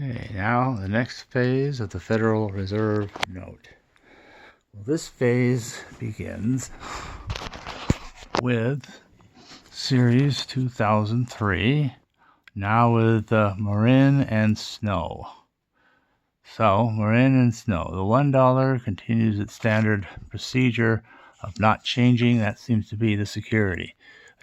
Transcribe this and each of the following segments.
Okay, now the next phase of the Federal Reserve note. Well, this phase begins with Series 2003, now with Marin and Snow. So, Marin and Snow. The $1 continues its standard procedure of not changing. That seems to be the security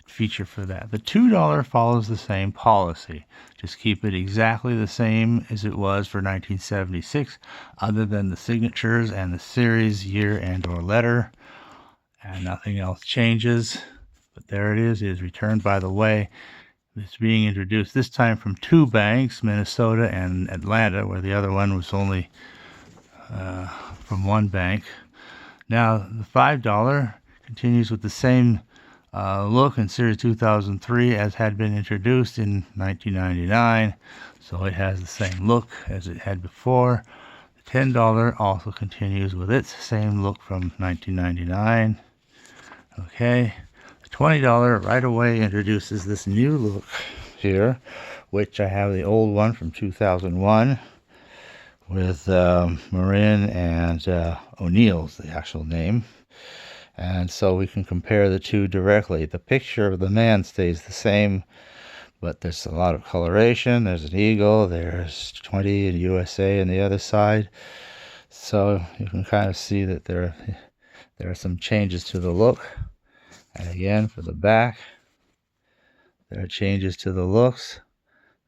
feature for that. The $2 follows the same policy. Just keep it exactly the same as it was for 1976, other than the signatures and the series, year, and or letter, and nothing else changes. But there it is returned. By the way, it's being introduced this time from two banks, Minnesota and Atlanta, where the other one was only from one bank. Now the $5 continues with the same look in Series 2003 as had been introduced in 1999, so it has the same look as it had before. The $10 also continues with its same look from 1999. Okay, the $20 right away introduces this new look here, which I have the old one from 2001 with Marin and O'Neill's the actual name. And so we can compare the two directly. The picture of the man stays the same, but there's a lot of coloration. There's an eagle, there's 20 and USA on the other side. So you can kind of see that there are some changes to the look. And again, for the back, there are changes to the looks.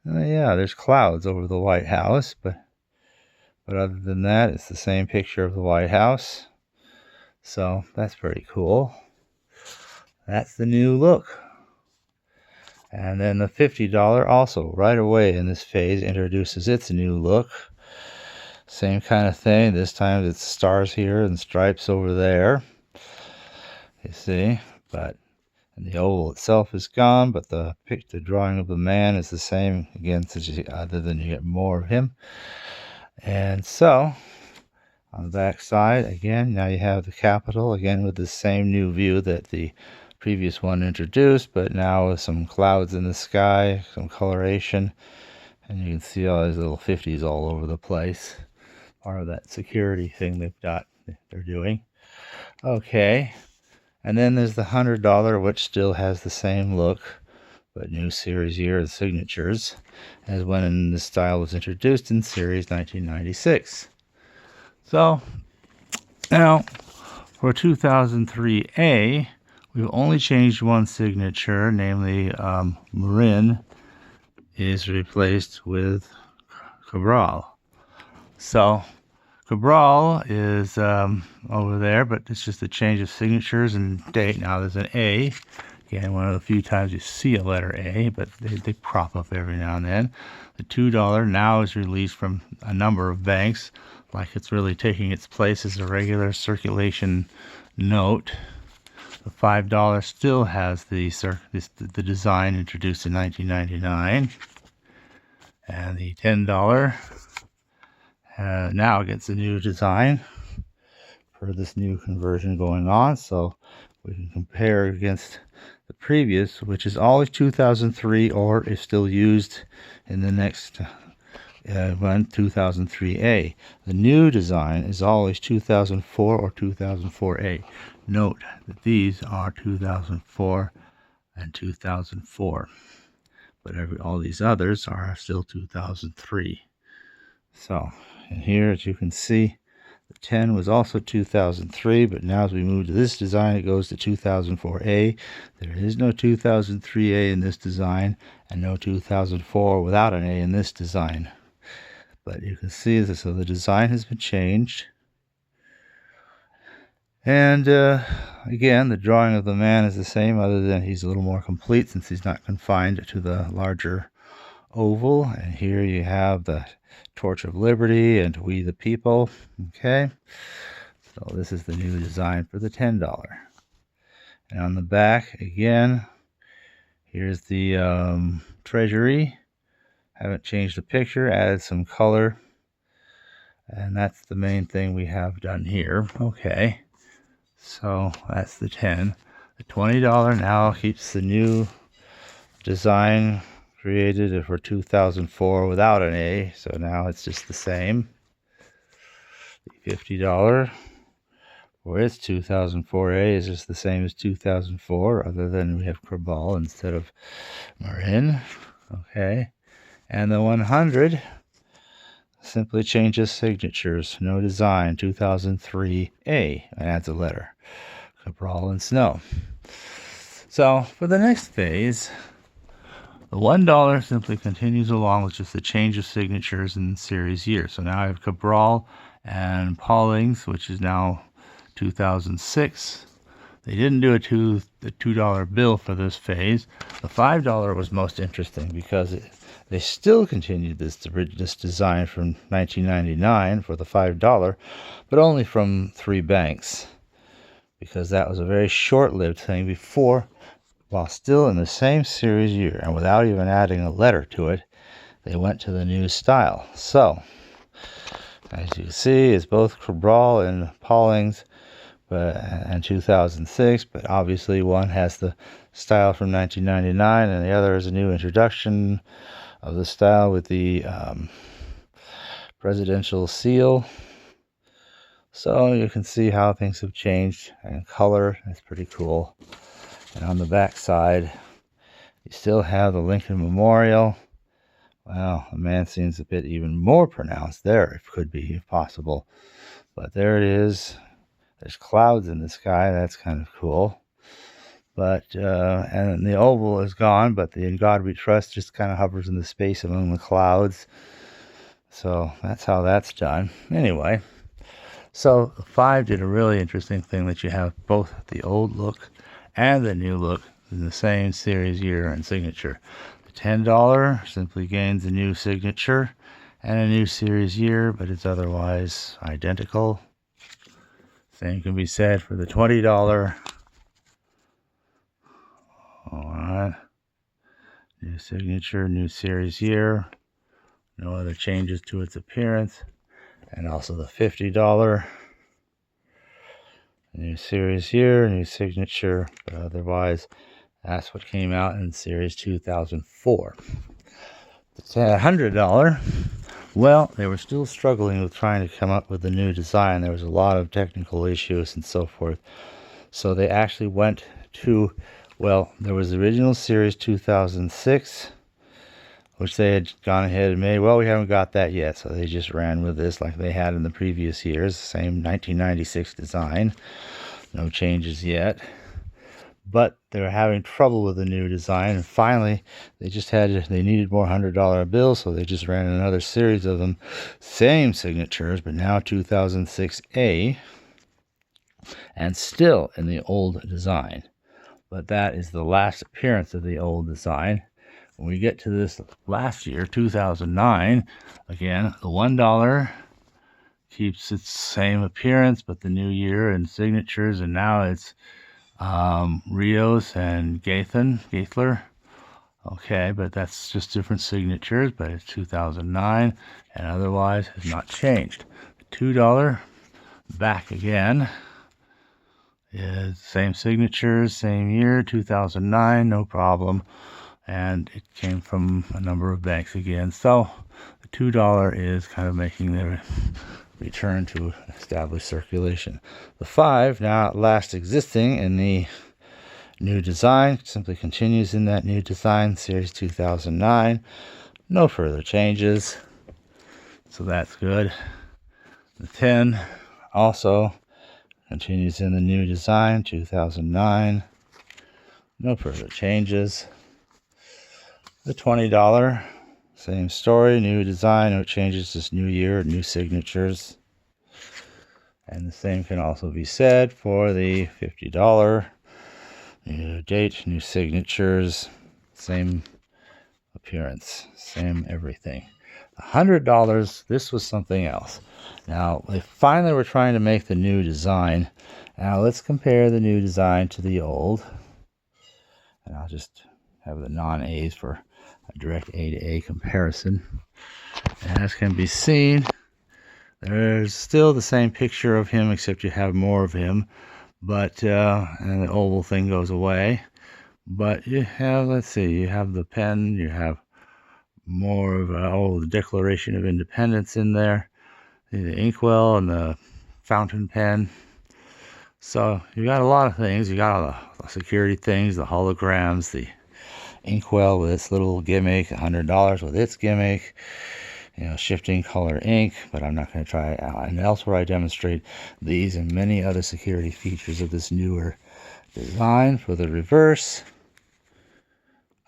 Yeah, there's clouds over the White House, but other than that, it's the same picture of the White House. So that's pretty cool. That's the new look. And then the $50 also right away in this phase introduces its new look. Same kind of thing. This time it's stars here and stripes over there. You see, and the oval itself is gone, but the drawing of the man is the same again, other than you get more of him. And so on the back side, again, now you have the Capitol, again with the same new view that the previous one introduced, but now with some clouds in the sky, some coloration, and you can see all these little 50s all over the place. Part of that security thing they're doing. Okay, and then there's the $100, which still has the same look, but new series year and signatures, as when this style was introduced in Series 1996. So now for 2003A, we've only changed one signature, namely Marin is replaced with Cabral. So Cabral is over there, but it's just a change of signatures and date. Now there's an A. Again, one of the few times you see a letter A, but they crop up every now and then. The $2 now is released from a number of banks, like it's really taking its place as a regular circulation note. The $5 still has the design introduced in 1999, and the $10 now gets a new design for this new conversion going on. So we can compare against the previous, which is always 2003 or is still used in the next one, 2003A. The new design is always 2004 or 2004A. Note that these are 2004 and 2004, but all these others are still 2003. So, and here, as you can see, the 10 was also 2003, but now as we move to this design, it goes to 2004A. There is no 2003A in this design, and no 2004 without an A in this design. But you can see that, so the design has been changed. And again, the drawing of the man is the same, other than he's a little more complete since he's not confined to the larger oval. And here you have the Torch of Liberty and We the People. Okay, so this is the new design for the $10. And on the back, again, here's the Treasury. Haven't changed the picture, added some color, and that's the main thing we have done here. Okay, so that's the 10. The $20 now keeps the new design created for 2004 without an A, so now it's just the same. The $50 for its 2004 A is just the same as 2004, other than we have Cabral instead of Marin. Okay, and the 100 simply changes signatures, no design, 2003 A, and adds a letter, Cabral and Snow. So for the next phase, the $1 simply continues along with just the change of signatures in series year. So now I have Cabral and Pauling's, which is now 2006. They didn't do the $2 bill for this phase. The $5 was most interesting because they still continued this design from 1999 for the $5, but only from 3 banks, because that was a very short-lived thing before, while still in the same series year and without even adding a letter to it, they went to the new style. So, as you see, it's both Cabral and Pauling's and 2006, but obviously one has the style from 1999 and the other is a new introduction of the style with the presidential seal. So you can see how things have changed, and color is pretty cool. And on the back side, you still have the Lincoln Memorial. Wow, the man seems a bit even more pronounced there, if could be, if possible. But there it is. There's clouds in the sky. That's kind of cool. But, and the oval is gone, but the In God We Trust just kind of hovers in the space among the clouds. So that's how that's done. Anyway, so the 5 did a really interesting thing, that you have both the old look and the new look in the same series year and signature. The $10 simply gains a new signature and a new series year, but it's otherwise identical. Same can be said for the $20. Alright. New signature, new series year. No other changes to its appearance. And also the $50. New series year, new signature, but otherwise that's what came out in series 2004. The $100, well, they were still struggling with trying to come up with a new design. There was a lot of technical issues and so forth. So they actually went to, well, there was the original series 2006, which they had gone ahead and made. Well, we haven't got that yet, so they just ran with this like they had in the previous years. Same 1996 design. No changes yet. But they were having trouble with the new design, and finally they needed more $100 bills, so they just ran another series of them. Same signatures, but now 2006A, and still in the old design. But that is the last appearance of the old design. When we get to this last year, 2009, again, the $1 keeps its same appearance, but the new year and signatures, and now it's Rios and Geithner. Okay, but that's just different signatures, but it's 2009, and otherwise has not changed. The $2 back again is same signatures, same year, 2009, no problem. And it came from a number of banks again. So the $2 is kind of making their return to established circulation. The 5, now at last existing in the new design, simply continues in that new design, series 2009. No further changes, so that's good. The 10 also continues in the new design, 2009. No further changes. The $20, same story, new design, no changes, just new year, new signatures. And the same can also be said for the $50. New date, new signatures, same appearance, same everything. $100, this was something else. Now, they finally were trying to make the new design. Now, let's compare the new design to the old. And I'll just have the non-A's for a direct A to A comparison. And as can be seen, there's still the same picture of him, except you have more of him. But, and the oval thing goes away. But you have, let's see, you have the pen, you have more of the Declaration of Independence in there, the inkwell and the fountain pen. So you got a lot of things. You got all the security things, the holograms, the inkwell with its little gimmick, $100 with its gimmick, shifting color ink, but I'm not going to try it out. And elsewhere I demonstrate these and many other security features of this newer design. For the reverse,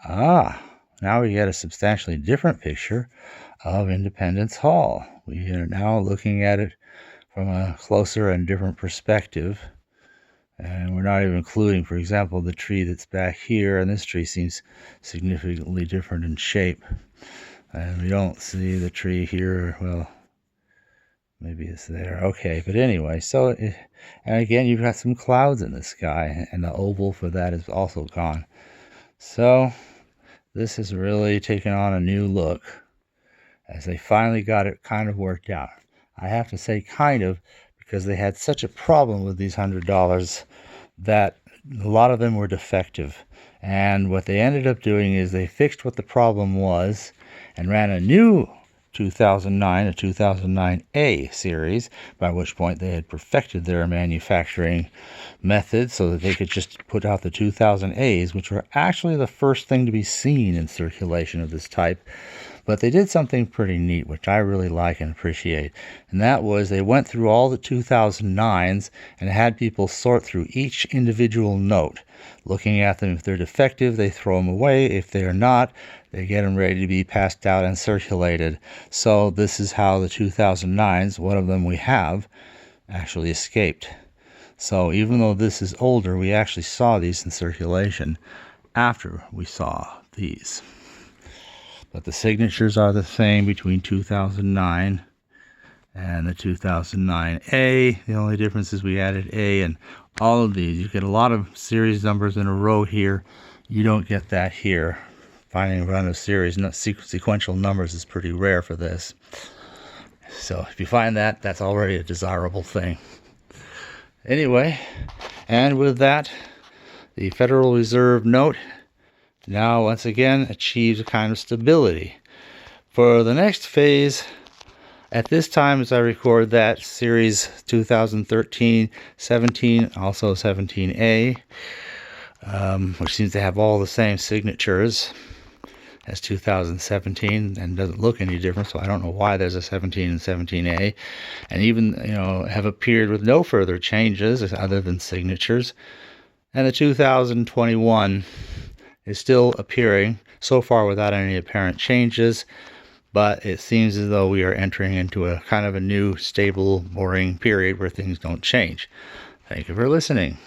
now we get a substantially different picture of Independence Hall. We are now looking at it from a closer and different perspective. And we're not even including, for example, the tree that's back here, and this tree seems significantly different in shape. And we don't see the tree here. Well, maybe it's there. Okay, but anyway, and again, you've got some clouds in the sky, and the oval for that is also gone. So this has really taken on a new look as they finally got it kind of worked out. I have to say kind of, because they had such a problem with these $100 that a lot of them were defective. And what they ended up doing is they fixed what the problem was and ran a new 2009, a 2009A series, by which point they had perfected their manufacturing method so that they could just put out the 2000As, which were actually the first thing to be seen in circulation of this type. But they did something pretty neat, which I really like and appreciate. And that was they went through all the 2009s and had people sort through each individual note, looking at them. If they're defective, they throw them away. If they are not, they get them ready to be passed out and circulated. So this is how the 2009s, one of them we have, actually escaped. So even though this is older, we actually saw these in circulation after we saw these. But the signatures are the same between 2009 and the 2009A. The only difference is we added A, and all of these. You get a lot of series numbers in a row here. You don't get that here. Finding a run of series, sequential numbers is pretty rare for this. So if you find that, that's already a desirable thing. Anyway, and with that, the Federal Reserve note now once again achieves a kind of stability. For the next phase, at this time as I record that, series 2013-17, also 17A, which seems to have all the same signatures as 2017 and doesn't look any different, so I don't know why there's a 17 and 17A, and even have appeared with no further changes other than signatures. And the 2021 is still appearing, so far without any apparent changes, but it seems as though we are entering into a kind of a new, stable, boring period where things don't change. Thank you for listening.